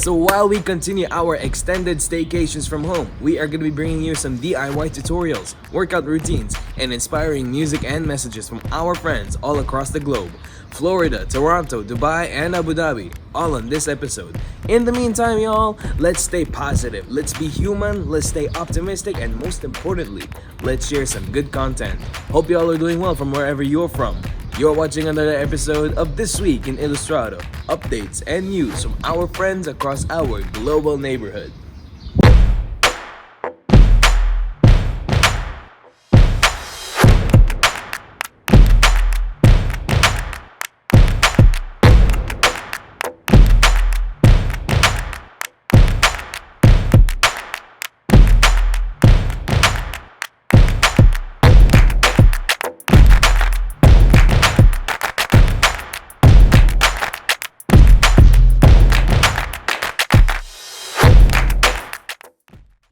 So while we continue our extended staycations from home, we are going to be bringing you some DIY tutorials, workout routines, and inspiring music and messages from our friends all across the globe. Florida, Toronto, Dubai, and Abu Dhabi, all on this episode. In the meantime, y'all, let's stay positive, let's be human, let's stay optimistic, and most importantly, let's share some good content. Hope y'all are doing well from wherever you're from. You're watching another episode of This Week in Illustrado, updates and news from our friends across our global neighborhood.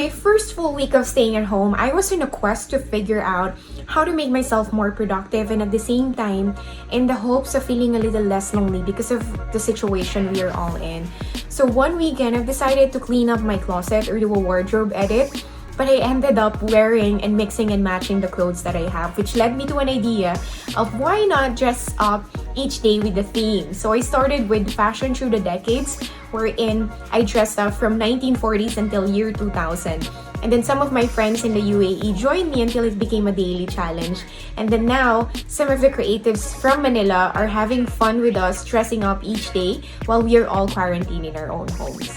My first full week of staying at home, I was on a quest to figure out how to make myself more productive and at the same time in the hopes of feeling a little less lonely because of the situation we are all in. So one weekend, I've decided to clean up my closet or do a wardrobe edit, but I ended up wearing and mixing and matching the clothes that I have, which led me to an idea of why not dress up each day with a theme. So I started with Fashion Through the Decades, wherein I dressed up from 1940s until year 2000. And then some of my friends in the UAE joined me until it became a daily challenge. And then now, some of the creatives from Manila are having fun with us dressing up each day while we are all quarantined in our own homes.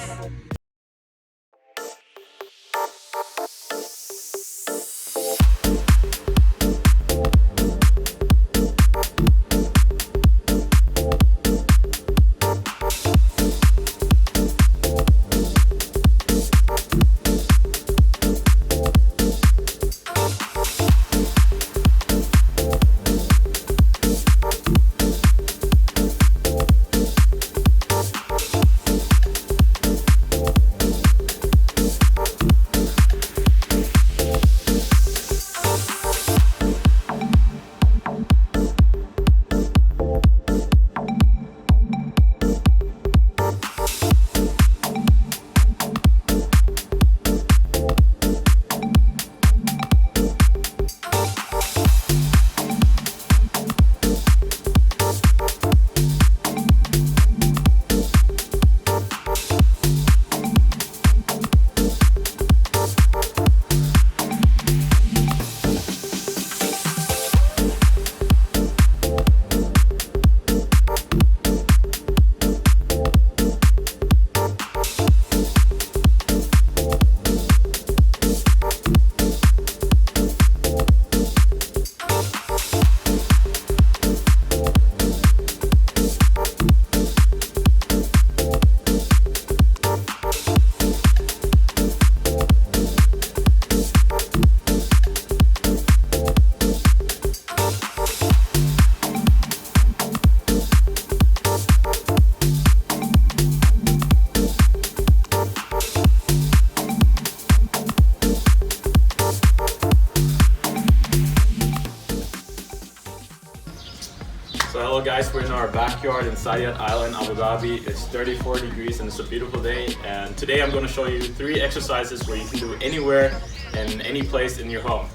So hello guys, we're in our backyard in Sayyad Island, Abu Dhabi. It's 34 degrees and it's a beautiful day. And today I'm going to show you 3 exercises where you can do anywhere and any place in your home.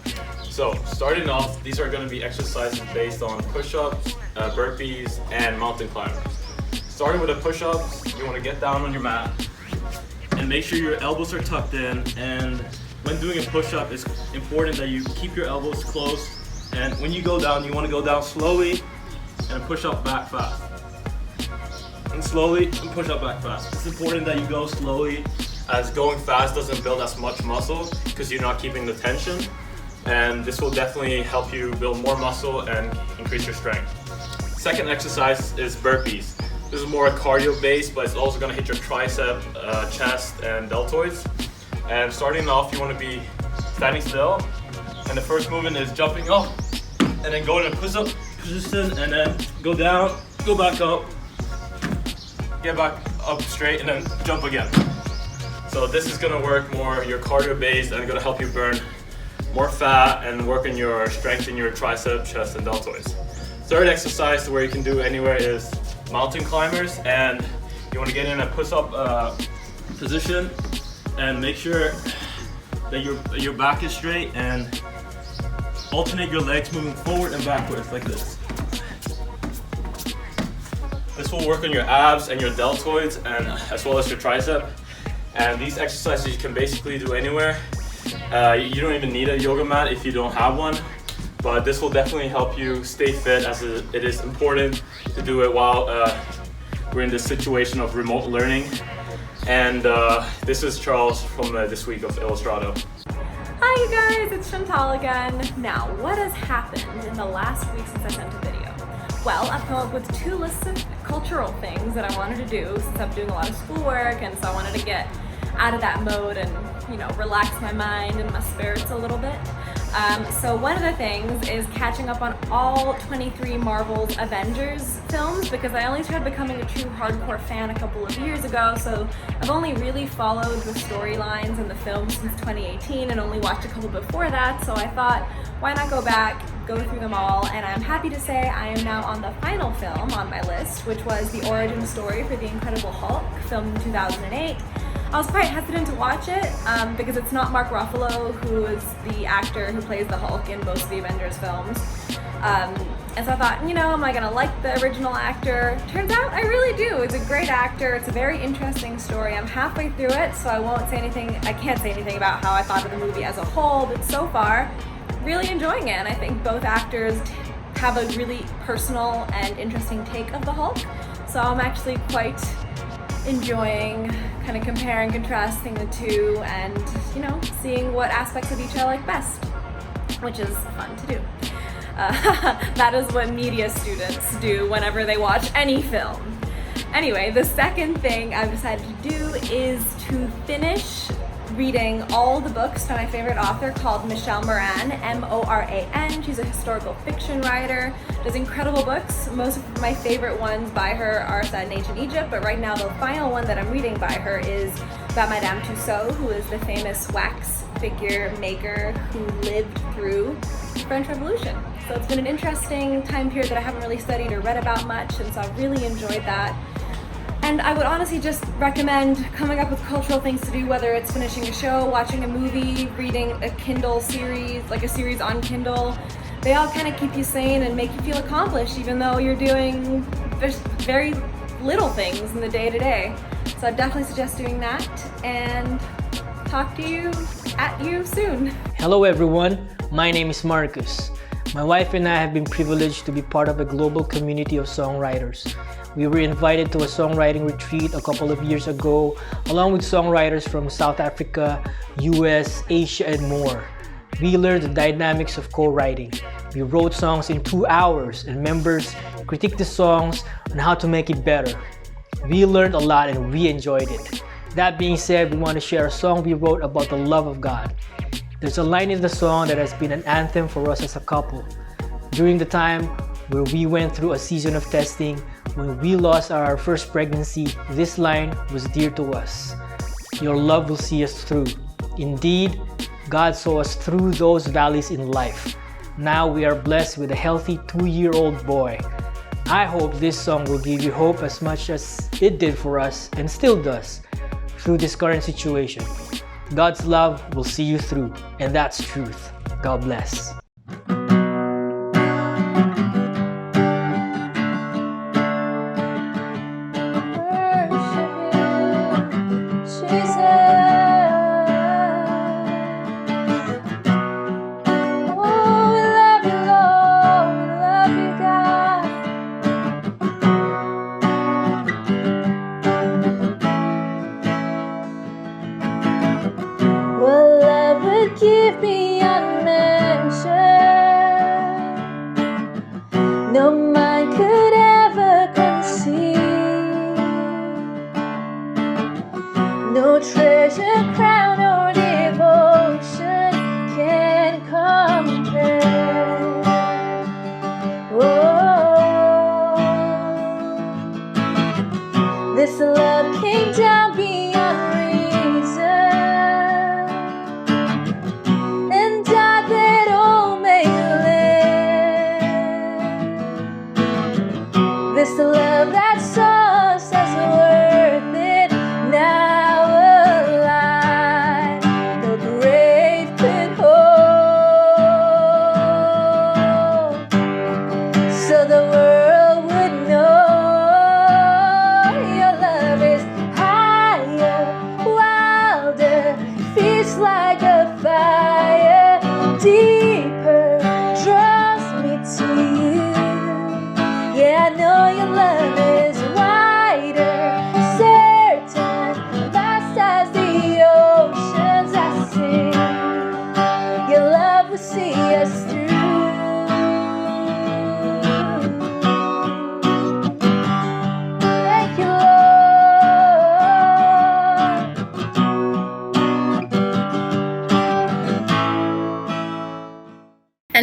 So starting off, these are going to be exercises based on push-ups, burpees, and mountain climbers. Starting with the push-ups, you want to get down on your mat and make sure your elbows are tucked in. And when doing a push-up, it's important that you keep your elbows closed. And when you go down, you want to go down slowly and push up back fast. And slowly and push up back fast. It's important that you go slowly, as going fast doesn't build as much muscle because you're not keeping the tension. And this will definitely help you build more muscle and increase your strength. Second exercise is burpees. This is more cardio based, but it's also going to hit your tricep, chest, and deltoids. And starting off, you want to be standing still. And the first movement is jumping up and then going in a push-up position and then go down, go back up, get back up straight, and then jump again. So this is going to work more your cardio based and going to help you burn more fat and work on your strength in your tricep, chest, and deltoids. Third exercise where you can do anywhere is mountain climbers, and you want to get in a push-up position and make sure that your back is straight, and alternate your legs moving forward and backwards like this. This will work on your abs and your deltoids, and as well as your tricep. And these exercises you can basically do anywhere. You don't even need a yoga mat if you don't have one, but this will definitely help you stay fit, as it is important to do it while we're in this situation of remote learning. And this is Charles from this week of Illustrado. Hi you guys, it's Chantal again. Now, what has happened in the last week since I sent a video? Well, I've come up with 2 lists of cultural things that I wanted to do since I'm doing a lot of schoolwork, and so I wanted to get out of that mode and, you know, relax my mind and my spirits a little bit. So one of the things is catching up on all 23 Marvel's Avengers films, because I only started becoming a true hardcore fan a couple of years ago, so I've only really followed the storylines and the films since 2018 and only watched a couple before that, so I thought, why not go back, go through them all, and I'm happy to say I am now on the final film on my list, which was the origin story for The Incredible Hulk, filmed in 2008. I was quite hesitant to watch it because it's not Mark Ruffalo, who is the actor who plays the Hulk in most of the Avengers films. And so I thought, you know, am I gonna like the original actor? Turns out I really do. It's a great actor. It's a very interesting story. I'm halfway through it, so I can't say anything about how I thought of the movie as a whole, but so far, really enjoying it. And I think both actors have a really personal and interesting take of the Hulk. So I'm actually quite enjoying kind of comparing, contrasting the two, and, you know, seeing what aspects of each I like best, which is fun to do. That is what media students do whenever they watch any film. Anyway, the second thing I've decided to do is to finish reading all the books by my favorite author called Michelle Moran, M-O-R-A-N. She's a historical fiction writer, does incredible books. Most of my favorite ones by her are set in ancient Egypt, but right now the final one that I'm reading by her is about Madame Tussaud, who is the famous wax figure maker who lived through the French Revolution. So it's been an interesting time period that I haven't really studied or read about much, and so I've really enjoyed that. And I would honestly just recommend coming up with cultural things to do, whether it's finishing a show, watching a movie, reading a Kindle series, like a series on Kindle. They all kind of keep you sane and make you feel accomplished, even though you're doing very little things in the day-to-day. So I definitely suggest doing that, and talk to you soon. Hello everyone, my name is Marcus. My wife and I have been privileged to be part of a global community of songwriters. We were invited to a songwriting retreat a couple of years ago, along with songwriters from South Africa, US, Asia, and more. We learned the dynamics of co-writing. We wrote songs in 2 hours, and members critiqued the songs on how to make it better. We learned a lot and we enjoyed it. That being said, we want to share a song we wrote about the love of God. There's a line in the song that has been an anthem for us as a couple. During the time where we went through a season of testing, when we lost our first pregnancy, this line was dear to us. Your love will see us through. Indeed, God saw us through those valleys in life. Now we are blessed with a healthy 2-year-old boy. I hope this song will give you hope as much as it did for us, and still does, through this current situation. God's love will see you through, and that's truth. God bless. Give me unmeasured. No mind could ever conceive. No treasure, crown, or devotion can compare. Oh, this love came down beyond reason. This love that saw us as worth it now.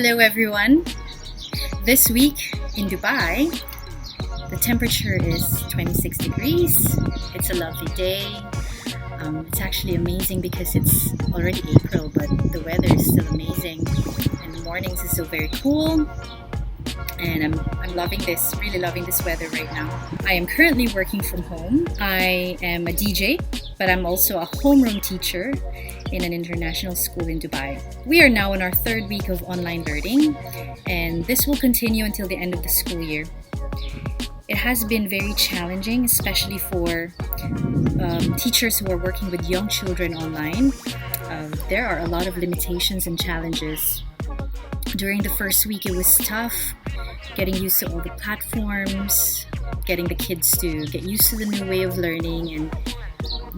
Hello everyone. This week in Dubai, the temperature is 26 degrees. It's a lovely day. It's actually amazing because it's already April, but the weather is still amazing. And the mornings is still very cool. And I'm loving this, really loving this weather right now. I am currently working from home. I am a DJ, but I'm also a homeroom teacher in an international school in Dubai. We are now in our third week of online learning, and this will continue until the end of the school year. It has been very challenging, especially for teachers who are working with young children online. There are a lot of limitations and challenges. During the first week, it was tough getting used to all the platforms, getting the kids to get used to the new way of learning, and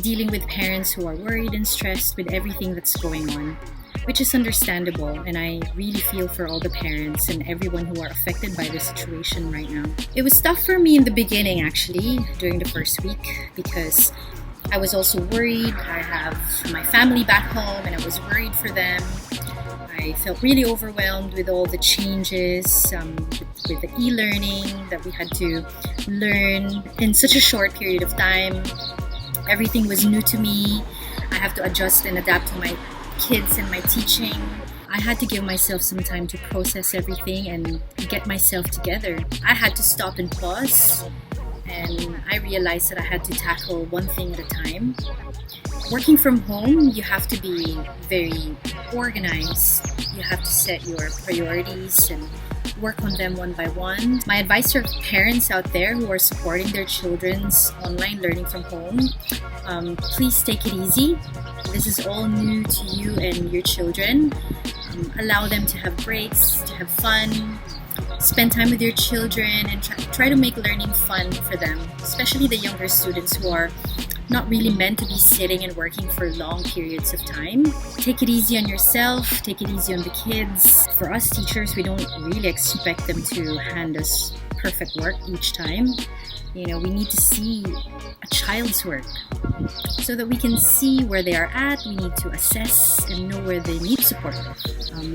dealing with parents who are worried and stressed with everything that's going on, which is understandable, and I really feel for all the parents and everyone who are affected by the situation right now. It was tough for me in the beginning, actually, during the first week, because I was also worried. I have my family back home and I was worried for them. I felt really overwhelmed with all the changes, with the e-learning that we had to learn in such a short period of time. Everything was new to me. I have to adjust and adapt to my kids and my teaching. I had to give myself some time to process everything and get myself together. I had to stop and pause, and I realized that I had to tackle one thing at a time. Working from home, you have to be very organized. You have to set your priorities and work on them one by one. My advice to parents out there who are supporting their children's online learning from home, please take it easy. This is all new to you and your children. Allow them to have breaks, to have fun, spend time with your children, and try to make learning fun for them, especially the younger students who are not really meant to be sitting and working for long periods of time. Take it easy on yourself, take it easy on the kids. For us teachers, we don't really expect them to hand us perfect work each time. We need to see a child's work so that we can see where they are at. We need to assess and know where they need support.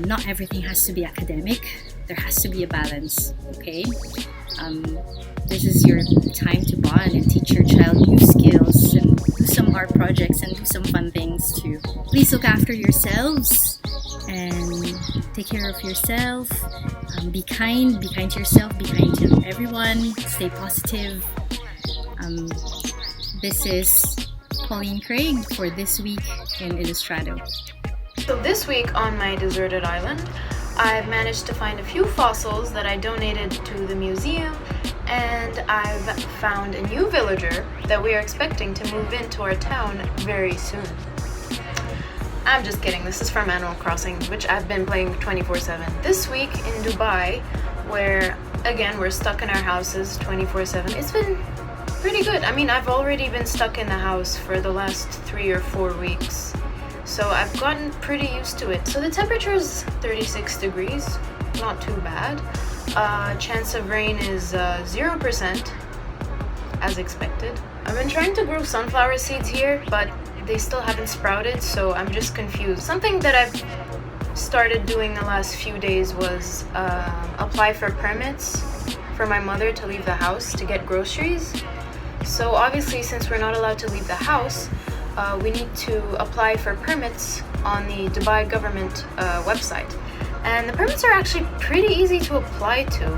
Not everything has to be academic. There has to be a balance, okay? This is your time to bond and teach your child new skills and do some art projects and do some fun things too. Please look after yourselves and take care of yourself. Be kind to yourself, be kind to everyone, stay positive. This is Pauline Craig for This Week in Illustrado. So this week on my deserted island, I've managed to find a few fossils that I donated to the museum, and I've found a new villager that we are expecting to move into our town very soon. I'm just kidding, this is from Animal Crossing, which I've been playing 24/7. This week in Dubai, where again we're stuck in our houses 24/7, it's been pretty good. I mean, I've already been stuck in the house for the last 3 or 4 weeks. So I've gotten pretty used to it. So the temperature is 36 degrees, not too bad. Chance of rain is 0%, as expected. I've been trying to grow sunflower seeds here, but they still haven't sprouted, so I'm just confused. Something that I've started doing the last few days was apply for permits for my mother to leave the house to get groceries. So obviously, since we're not allowed to leave the house, we need to apply for permits on the Dubai government website. And the permits are actually pretty easy to apply to.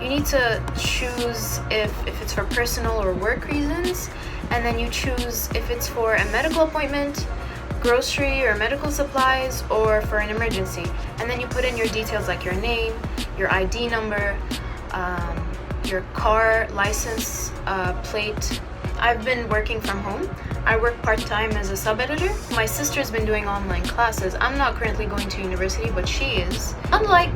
You need to choose if it's for personal or work reasons, and then you choose if it's for a medical appointment, grocery or medical supplies, or for an emergency. And then you put in your details like your name, your ID number, your car license plate. I've been working from home. I work part-time as a sub-editor. My sister's been doing online classes. I'm not currently going to university, but she is. Unlike,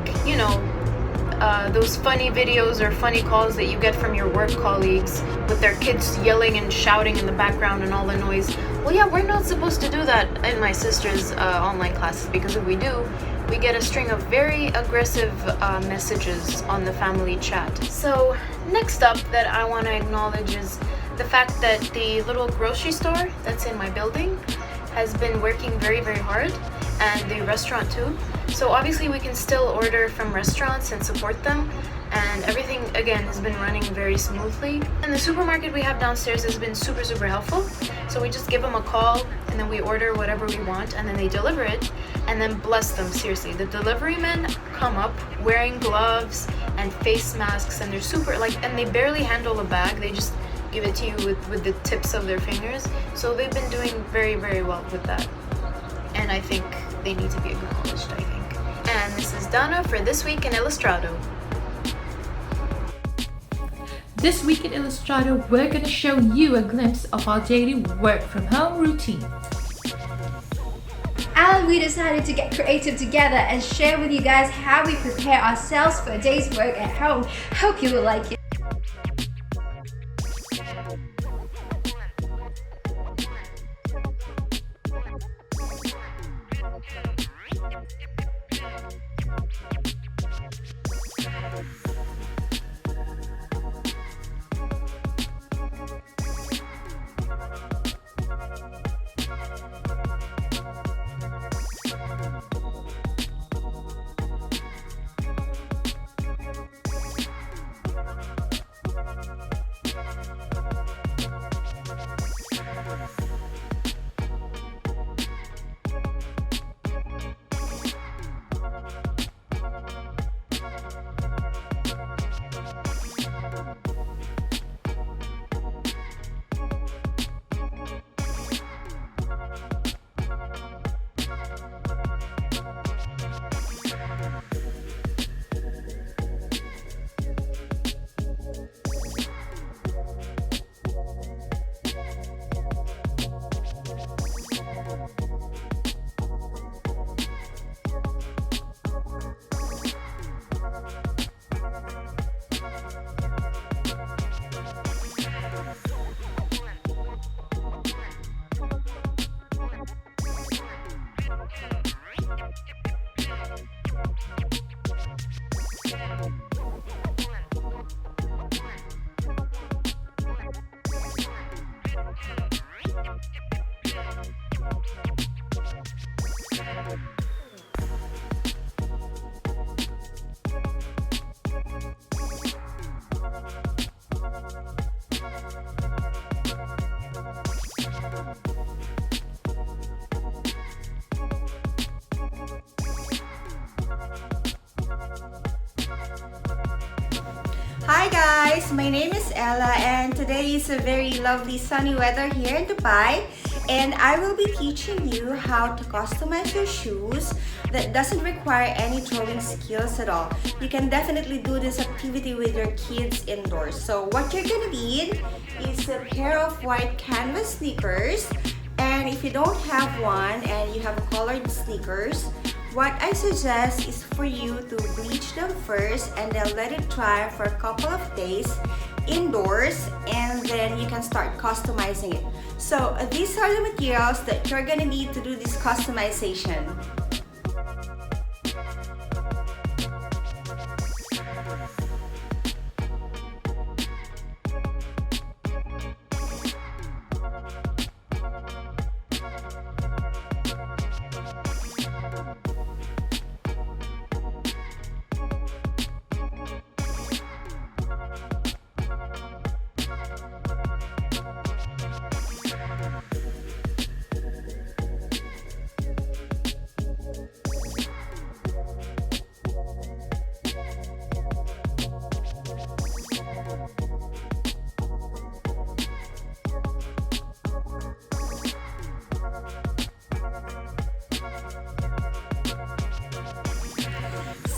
those funny videos or funny calls that you get from your work colleagues with their kids yelling and shouting in the background and all the noise. Well, yeah, we're not supposed to do that in my sister's online classes, because if we do, we get a string of very aggressive messages on the family chat. So next up that I want to acknowledge is the fact that the little grocery store that's in my building has been working very, very hard, and the restaurant too. So obviously we can still order from restaurants and support them, and everything again has been running very smoothly. And the supermarket we have downstairs has been super helpful. So we just give them a call and then we order whatever we want and then they deliver it, and then bless them, seriously. The delivery men come up wearing gloves and face masks, and they're super like, and they barely handle a bag, they just give it to you with the tips of their fingers. So they've been doing very well with that, and I think they need to be acknowledged, I think. And this is Donna for This Week in Illustrado. This week in Illustrado, we're going to show you a glimpse of our daily work from home routine. And we decided to get creative together and share with you guys how we prepare ourselves for a day's work at home. Hope you will like it. Hi guys, my name is Ella and today is a very lovely sunny weather here in Dubai, and I will be teaching you how to customize your shoes that doesn't require any drawing skills at all. You can definitely do this activity with your kids indoors. So what you're gonna need is a pair of white canvas sneakers, and if you don't have one and you have colored sneakers, what I suggest is for you to bleach them first and then let it dry for a couple of days indoors, and then you can start customizing it. So these are the materials that you're gonna need to do this customization.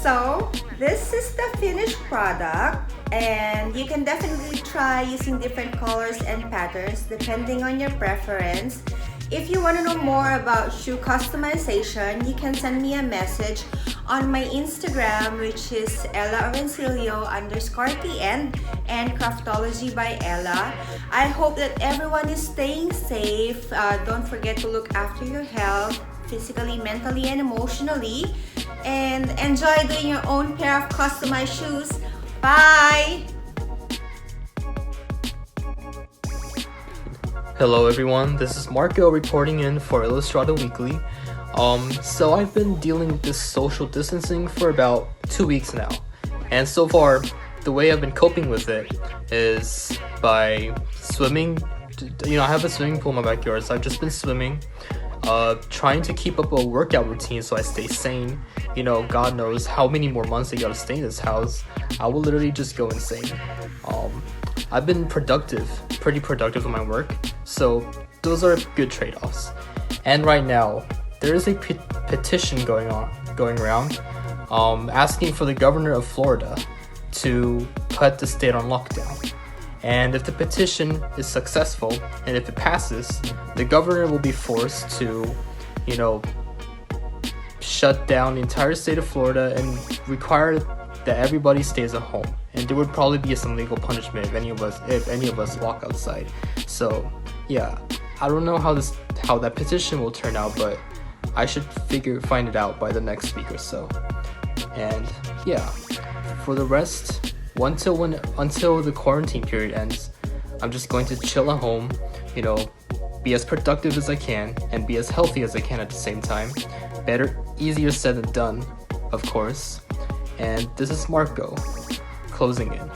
So this is the finished product, and you can definitely try using different colors and patterns depending on your preference. If you want to know more about shoe customization, you can send me a message on my Instagram, which is Orencillo_TN and Craftology by Ella. I hope that everyone is staying safe. Don't forget to look after your health, physically, mentally, and emotionally. And enjoy doing your own pair of customized shoes. Bye! Hello everyone, this is Marco reporting in for Illustrado Weekly. So I've been dealing with this social distancing for about 2 weeks now. And so far, the way I've been coping with it is by swimming. You know, I have a swimming pool in my backyard, so I've just been swimming. Trying to keep up a workout routine so I stay sane. You know, God knows how many more months I gotta stay in this house. I will literally just go insane. I've been pretty productive in my work, so those are good trade-offs. And right now, there is a petition going around, asking for the governor of Florida to put the state on lockdown. And if the petition is successful, and if it passes, the governor will be forced to, you know, shut down the entire state of Florida and require that everybody stays at home. And there would probably be some legal punishment if any of us walk outside. So yeah, I don't know how that petition will turn out, but I should find it out by the next week or so. And yeah, for the rest, until the quarantine period ends, I'm just going to chill at home, you know, be as productive as I can and be as healthy as I can at the same time. Easier said than done, of course. And this is Marco, closing in.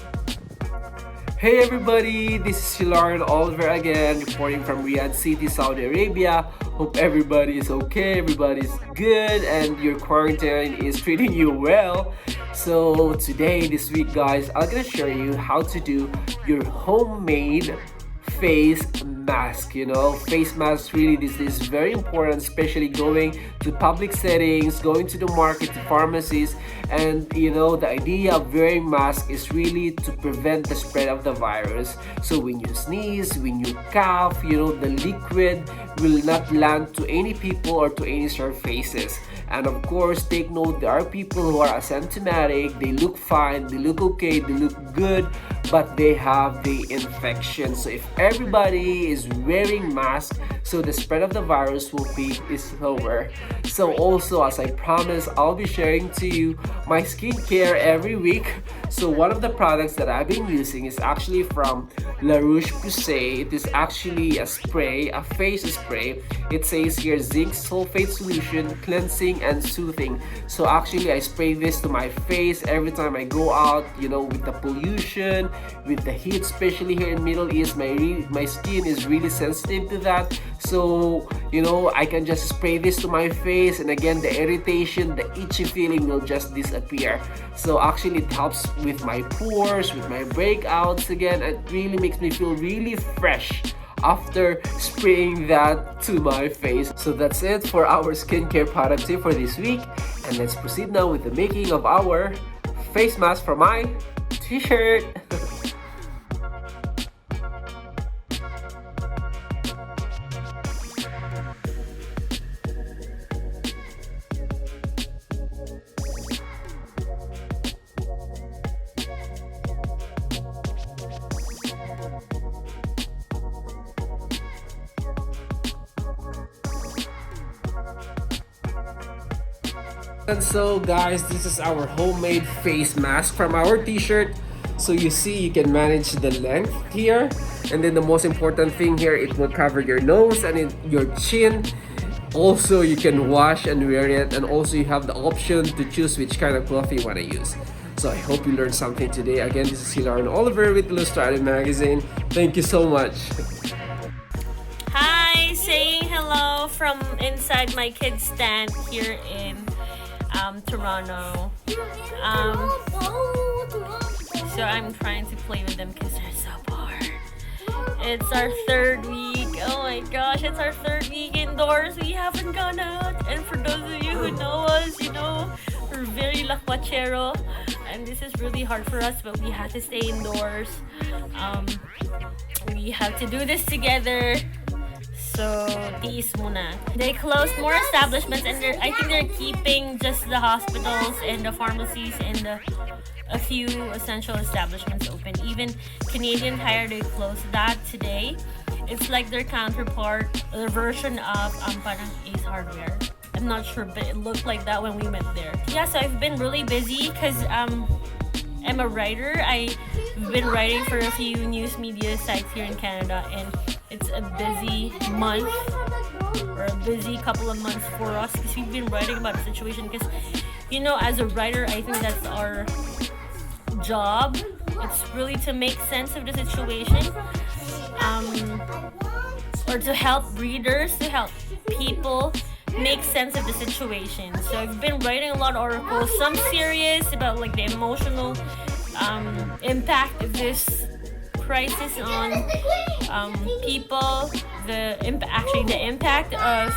Hey everybody, this is Hilarion Oliver again, reporting from Riyadh City, Saudi Arabia. Hope everybody is okay, everybody's good, and your quarantine is treating you well. So this week guys, I'm gonna show you how to do your homemade face mask. You know, face mask, really, this is very important, especially going to public settings, going to the market, to pharmacies. And you know, the idea of wearing mask is really to prevent the spread of the virus. So when you sneeze, when you cough, you know, the liquid will not land to any people or to any surfaces. And of course, take note, there are people who are asymptomatic, they look fine, they look okay, they look good, but they have the infection. So if everybody is wearing masks, so the spread of the virus is lower. So also, as I promised, I'll be sharing to you my skincare every week. So one of the products that I've been using is actually from La Roche-Posay. It is actually a spray, a face spray. It says here zinc sulfate solution, cleansing and soothing. So actually, I spray this to my face every time I go out, you know, with the pollution, with the heat, especially here in Middle East. My skin is really sensitive to that. So, you know, I can just spray this to my face, and again, the irritation, the itchy feeling will just disappear. So actually, it helps with my pores, with my breakouts. Again, it really makes me feel really fresh after spraying that to my face. So that's it for our skincare product tip for this week. And let's proceed now with the making of our face mask for my t-shirt. And so guys, this is our homemade face mask from our t-shirt. So you see, you can manage the length here, and then the most important thing here, it will cover your nose and your chin. Also, you can wash and wear it, and also you have the option to choose which kind of cloth you want to use. So I hope you learned something today. Again, this is Hilarion Oliver with Illustrado magazine. Thank you so much. Hi, saying hello from inside my kids' stand here in Toronto. So I'm trying to play with them because they're so bored. It's our third week. Oh my gosh, it's our third week indoors. We haven't gone out. And for those of you who know us, you know, we're very lakwachero. And this is really hard for us, but we have to stay indoors. We have to do this together. So, tiis muna. They closed more establishments, and I think they're keeping just the hospitals and the pharmacies and a few essential establishments open. Even Canadian Tire, they closed that today. It's like their counterpart, their version of parang Ace Hardware. I'm not sure, but it looked like that when we went there. Yeah, so I've been really busy because I'm a writer. I've been writing for a few news media sites here in Canada, and it's a busy month or a busy couple of months for us because we've been writing about the situation. Because, you know, as a writer, I think that's our job. It's really to make sense of the situation, or to help readers, to help people make sense of the situation. So I've been writing a lot of articles, some serious about like the emotional impact of this crisis on people, the impact of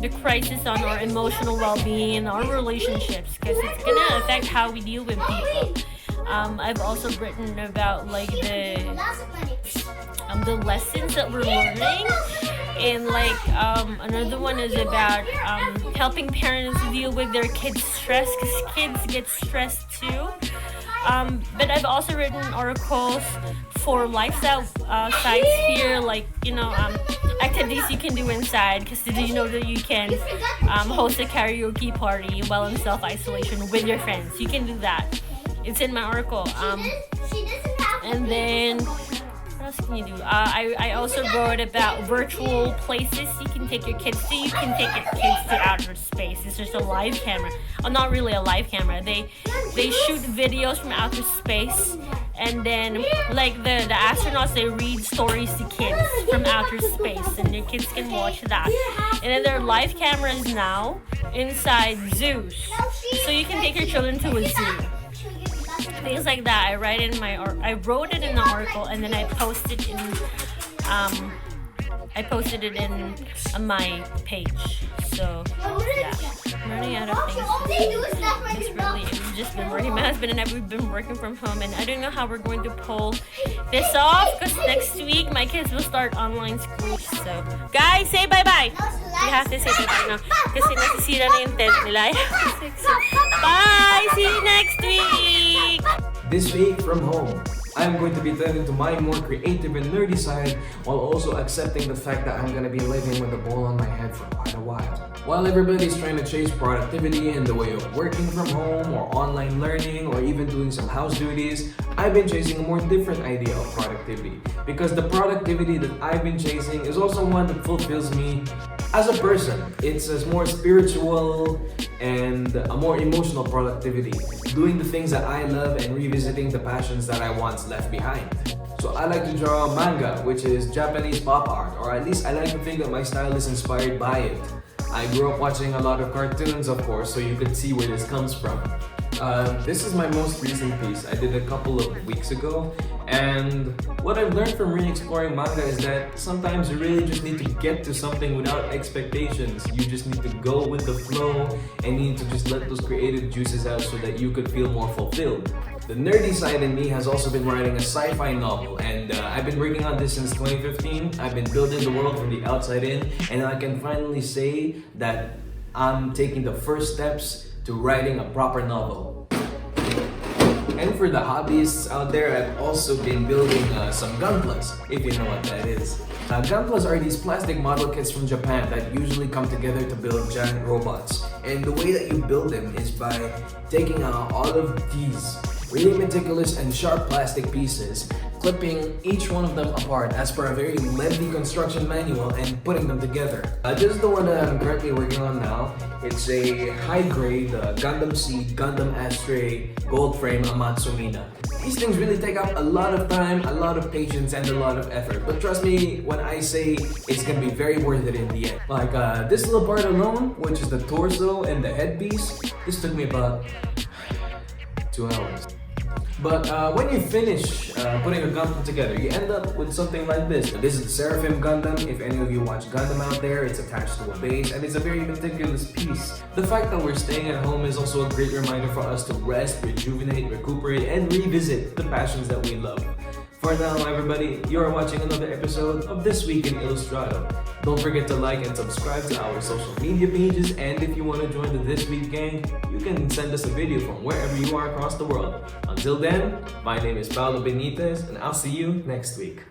the crisis on our emotional well-being and our relationships, because it's gonna affect how we deal with people. I've also written about like the lessons that we're learning, and like another one is about helping parents deal with their kids' stress, because kids get stressed too. But I've also written articles for lifestyle sites here, like, you know, activities you can do inside, because did you know that you can host a karaoke party while in self-isolation with your friends? You can do that. It's in my article. And then what else can you do? I also wrote about virtual places you can take your kids to. You can take your kids to outer space. It's just a live camera. Oh, not really a live camera. They shoot videos from outer space, and then like the astronauts, they read stories to kids from outer space, and your kids can watch that. And then there are live cameras now inside zoos, so you can take your children to a zoo. Things like that. I wrote it in the article, and then I posted it on my page. So yeah, I'm running out of things. We've just been working. My husband and I, we've been working from home, and I don't know how we're going to pull this off, because next week my kids will start online school. So guys, say bye-bye. You have to say bye-bye now, kasi nasisira na yung tent nila. Bye! See you next week! This week from home, I'm going to be turning to my more creative and nerdy side, while also accepting the fact that I'm going to be living with a ball on my head for quite a while. While everybody's trying to chase productivity in the way of working from home or online learning or even doing some house duties, I've been chasing a more different idea of productivity, because the productivity that I've been chasing is also one that fulfills me as a person. It's a more spiritual and a more emotional productivity, doing the things that I love and revisiting the passions that I once left behind. So I like to draw manga, which is Japanese pop art, or at least I like to think that my style is inspired by it. I grew up watching a lot of cartoons, of course, so you could see where this comes from. This is my most recent piece. I did a couple of weeks ago, and what I've learned from re-exploring manga is that sometimes you really just need to get to something without expectations. You just need to go with the flow, and you need to just let those creative juices out so that you could feel more fulfilled. The nerdy side in me has also been writing a sci-fi novel, and I've been working on this since 2015. I've been building the world from the outside in, and I can finally say that I'm taking the first steps to writing a proper novel. And for the hobbyists out there, I've also been building some gunplas, if you know what that is. Gunplas are these plastic model kits from Japan that usually come together to build giant robots. And the way that you build them is by taking all of these really meticulous and sharp plastic pieces, clipping each one of them apart as per a very lengthy construction manual, and putting them together. This is the one that I'm currently working on now. It's a high-grade Gundam Seed, Gundam Astray, gold frame Amatsumina. These things really take up a lot of time, a lot of patience, and a lot of effort. But trust me when I say it's gonna be very worth it in the end. Like this little part alone, which is the torso and the headpiece, this took me about 2 hours. But when you finish putting a Gundam together, you end up with something like this. This is the Seraphim Gundam. If any of you watch Gundam out there, it's attached to a base, and it's a very meticulous piece. The fact that we're staying at home is also a great reminder for us to rest, rejuvenate, recuperate, and revisit the passions that we love. For now, everybody, you are watching another episode of This Week in Illustrado. Don't forget to like and subscribe to our social media pages, and if you want to join the This Week gang, you can send us a video from wherever you are across the world. Until then, my name is Paolo Benitez, and I'll see you next week.